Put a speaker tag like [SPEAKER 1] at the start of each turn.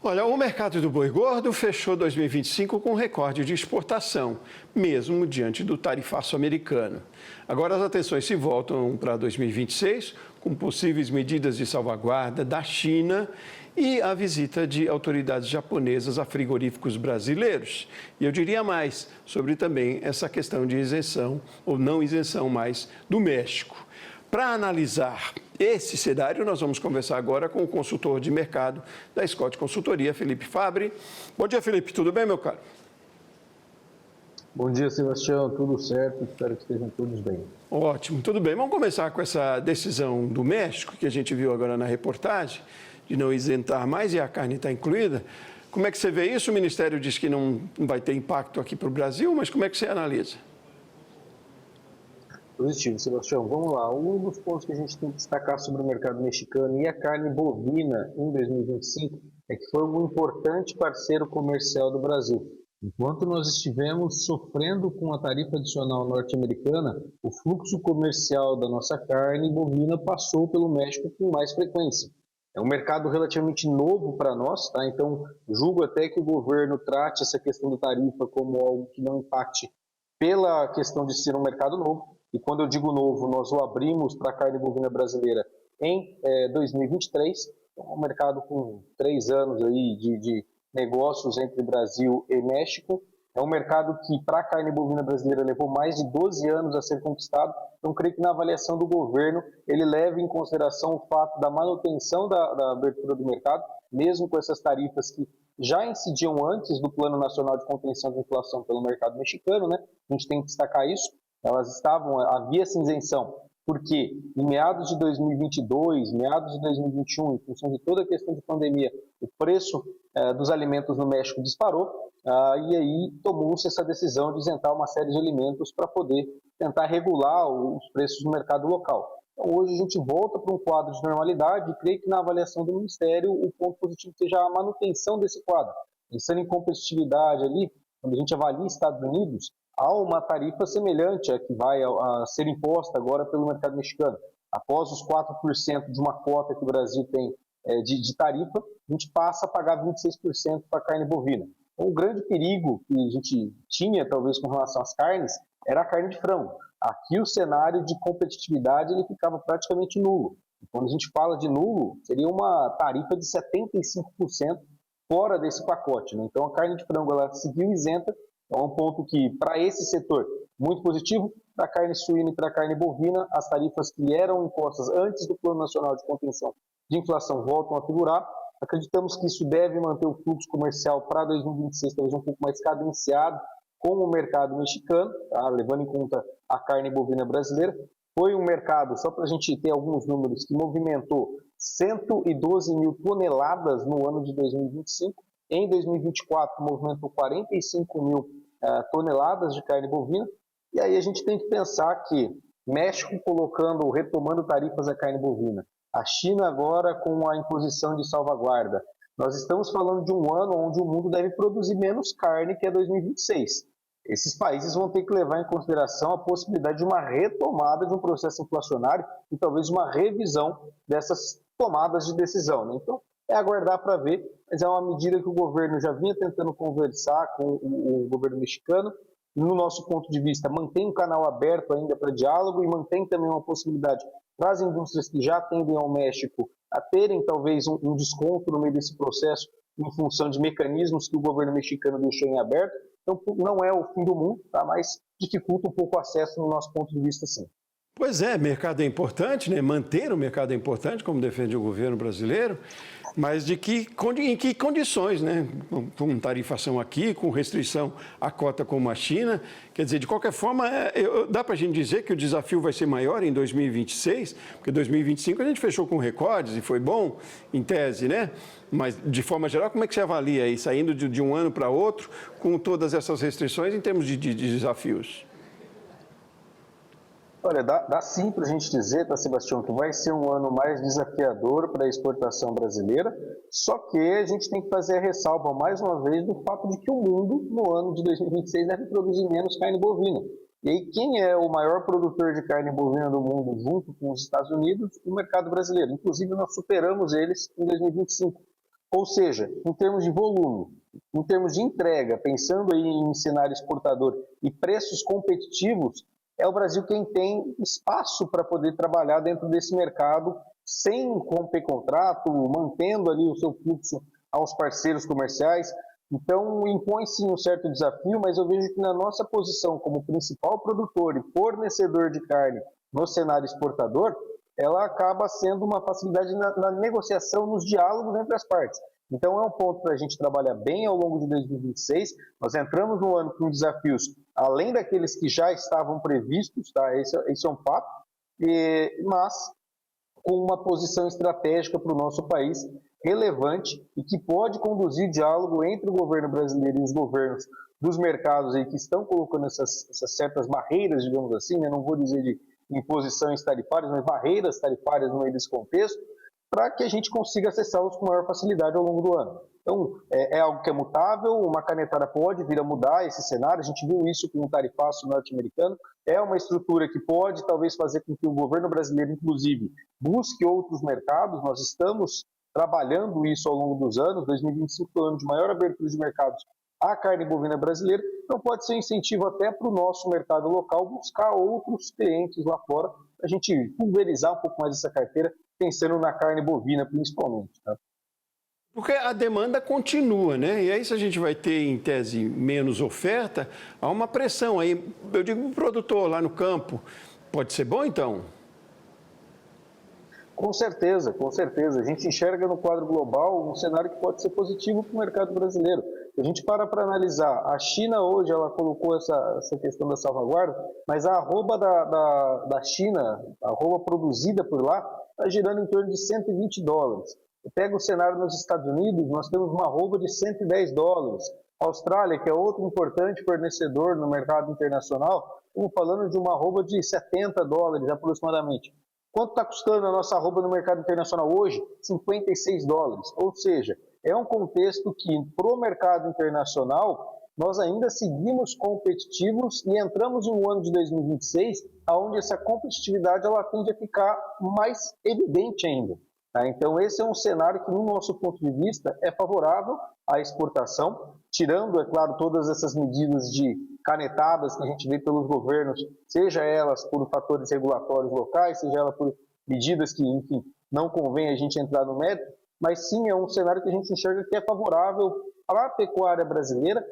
[SPEAKER 1] Olha, o mercado do boi gordo fechou 2025 com recorde de exportação, mesmo diante do tarifaço americano. Agora as atenções se voltam para 2026, com possíveis medidas de salvaguarda da China e a visita de autoridades japonesas a frigoríficos brasileiros. E eu diria mais sobre também essa questão de isenção ou não isenção mais do México. Para analisar esse cenário, nós vamos conversar agora com o consultor de mercado da Scott Consultoria, Felipe Fabbri. Bom dia, Felipe. Tudo bem, meu caro?
[SPEAKER 2] Bom dia, Sebastião. Tudo certo? Espero que estejam todos bem.
[SPEAKER 1] Ótimo, tudo bem. Vamos começar com essa decisão do México, que a gente viu agora na reportagem, de não isentar mais e a carne está incluída. Como é que você vê isso? O Ministério diz que não vai ter impacto aqui para o Brasil, mas como é que você analisa?
[SPEAKER 2] Positivo, Sebastião. Vamos lá. Um dos pontos que a gente tem que destacar sobre o mercado mexicano e a carne bovina em 2025 é que foi um importante parceiro comercial do Brasil. Enquanto nós estivemos sofrendo com a tarifa adicional norte-americana, o fluxo comercial da nossa carne bovina passou pelo México com mais frequência. É um mercado relativamente novo para nós, tá? Então julgo até que o governo trate essa questão da tarifa como algo que não impacte pela questão de ser um mercado novo. E quando eu digo novo, nós o abrimos para a carne bovina brasileira em 2023, então, um mercado com 3 anos aí de negócios entre Brasil e México. É um mercado que, para a carne bovina brasileira, levou mais de 12 anos a ser conquistado. Então, creio que na avaliação do governo, ele leva em consideração o fato da manutenção da abertura do mercado, mesmo com essas tarifas que já incidiam antes do Plano Nacional de Contenção de Inflação pelo mercado mexicano, né? A gente tem que destacar isso. Elas havia essa isenção, porque em meados de 2022, meados de 2021, em função de toda a questão de pandemia, o preço dos alimentos no México disparou, e aí tomou-se essa decisão de isentar uma série de alimentos para poder tentar regular os preços no mercado local. Então, hoje a gente volta para um quadro de normalidade e creio que na avaliação do Ministério o ponto positivo seja a manutenção desse quadro. Pensando em competitividade ali, quando a gente avalia Estados Unidos, há uma tarifa semelhante à que vai a ser imposta agora pelo mercado mexicano. Após os 4% de uma cota que o Brasil tem de tarifa, a gente passa a pagar 26% para a carne bovina. Então, o grande perigo que a gente tinha, talvez, com relação às carnes, era a carne de frango. Aqui o cenário de competitividade ele ficava praticamente nulo. E quando a gente fala de nulo, seria uma tarifa de 75% fora desse pacote, né? Então, a carne de frango ela seguiu isenta. É um ponto que, para esse setor, muito positivo. Para a carne suína e para a carne bovina, as tarifas que eram impostas antes do Plano Nacional de Contenção de Inflação voltam a figurar. Acreditamos que isso deve manter o fluxo comercial para 2026, talvez um pouco mais cadenciado com o mercado mexicano, tá? Levando em conta a carne bovina brasileira. Foi um mercado, só para a gente ter alguns números, que movimentou 112 mil toneladas no ano de 2025. Em 2024, movimentou 45 mil toneladas de carne bovina. E aí a gente tem que pensar que México retomando tarifas à carne bovina, a China agora com a imposição de salvaguarda. Nós estamos falando de um ano onde o mundo deve produzir menos carne que é 2026. Esses países vão ter que levar em consideração a possibilidade de uma retomada de um processo inflacionário e talvez uma revisão dessas tomadas de decisão, né? Então, é aguardar para ver, mas é uma medida que o governo já vinha tentando conversar com o governo mexicano. No nosso ponto de vista, mantém um canal aberto ainda para diálogo e mantém também uma possibilidade para as indústrias que já atendem ao México a terem talvez um desconto no meio desse processo em função de mecanismos que o governo mexicano deixou em aberto. Então, não é o fim do mundo, tá? Mas dificulta um pouco o acesso no nosso ponto de vista, sim.
[SPEAKER 1] Pois é, mercado é importante, né? Manter o mercado é importante, como defende o governo brasileiro, mas em que condições, né? Com tarifação aqui, com restrição à cota como a China. Quer dizer, de qualquer forma, dá para a gente dizer que o desafio vai ser maior em 2026, porque 2025 a gente fechou com recordes e foi bom, em tese, né? Mas, de forma geral, como é que você avalia aí, saindo de um ano para outro, com todas essas restrições em termos de desafios?
[SPEAKER 2] Olha, dá sim para a gente dizer, tá, Sebastião, que vai ser um ano mais desafiador para a exportação brasileira, só que a gente tem que fazer a ressalva, mais uma vez, do fato de que o mundo, no ano de 2026, deve produzir menos carne bovina. E aí, quem é o maior produtor de carne bovina do mundo, junto com os Estados Unidos? O mercado brasileiro. Inclusive, nós superamos eles em 2025. Ou seja, em termos de volume, em termos de entrega, pensando aí em cenário exportador e preços competitivos, é o Brasil quem tem espaço para poder trabalhar dentro desse mercado sem romper contrato, mantendo ali o seu fluxo aos parceiros comerciais. Então, impõe sim um certo desafio, mas eu vejo que na nossa posição como principal produtor e fornecedor de carne no cenário exportador, ela acaba sendo uma facilidade na negociação, nos diálogos entre as partes. Então, é um ponto para a gente trabalhar bem ao longo de 2026. Nós entramos no ano com desafios, além daqueles que já estavam previstos, tá? Esse é um fato, mas com uma posição estratégica para o nosso país relevante e que pode conduzir diálogo entre o governo brasileiro e os governos dos mercados aí que estão colocando essas certas barreiras, digamos assim, né? Não vou dizer de imposições tarifárias, mas barreiras tarifárias no meio desse contexto, para que a gente consiga acessá-los com maior facilidade ao longo do ano. Então, é algo que é mutável, uma canetada pode vir a mudar esse cenário, a gente viu isso com o tarifaço norte-americano, é uma estrutura que pode talvez fazer com que o governo brasileiro, inclusive, busque outros mercados, nós estamos trabalhando isso ao longo dos anos, 2025 foi o ano de maior abertura de mercados à carne bovina brasileira, então pode ser incentivo até para o nosso mercado local buscar outros clientes lá fora, para a gente pulverizar um pouco mais essa carteira, pensando na carne bovina principalmente. Tá?
[SPEAKER 1] Porque a demanda continua, né? E aí, se a gente vai ter, em tese, menos oferta, há uma pressão aí. Eu digo, o produtor lá no campo, pode ser bom, então?
[SPEAKER 2] Com certeza, com certeza. A gente enxerga no quadro global um cenário que pode ser positivo para o mercado brasileiro. A gente para analisar, a China hoje ela colocou essa questão da salvaguarda, mas a arroba da China, a arroba produzida por lá, está girando em torno de $120. Pega o cenário nos Estados Unidos, nós temos uma arroba de $110. A Austrália, que é outro importante fornecedor no mercado internacional, estamos falando de uma arroba de $70 aproximadamente. Quanto está custando a nossa arroba no mercado internacional hoje? $56. Ou seja, é um contexto que, para o mercado internacional, nós ainda seguimos competitivos e entramos em um ano de 2026, onde essa competitividade ela tende a ficar mais evidente ainda. Tá? Então, esse é um cenário que, no nosso ponto de vista, é favorável à exportação, tirando, é claro, todas essas medidas de canetadas que a gente vê pelos governos, seja elas por fatores regulatórios locais, seja elas por medidas que, enfim, não convém a gente entrar no mérito, mas sim é um cenário que a gente enxerga que é favorável para a pecuária brasileira,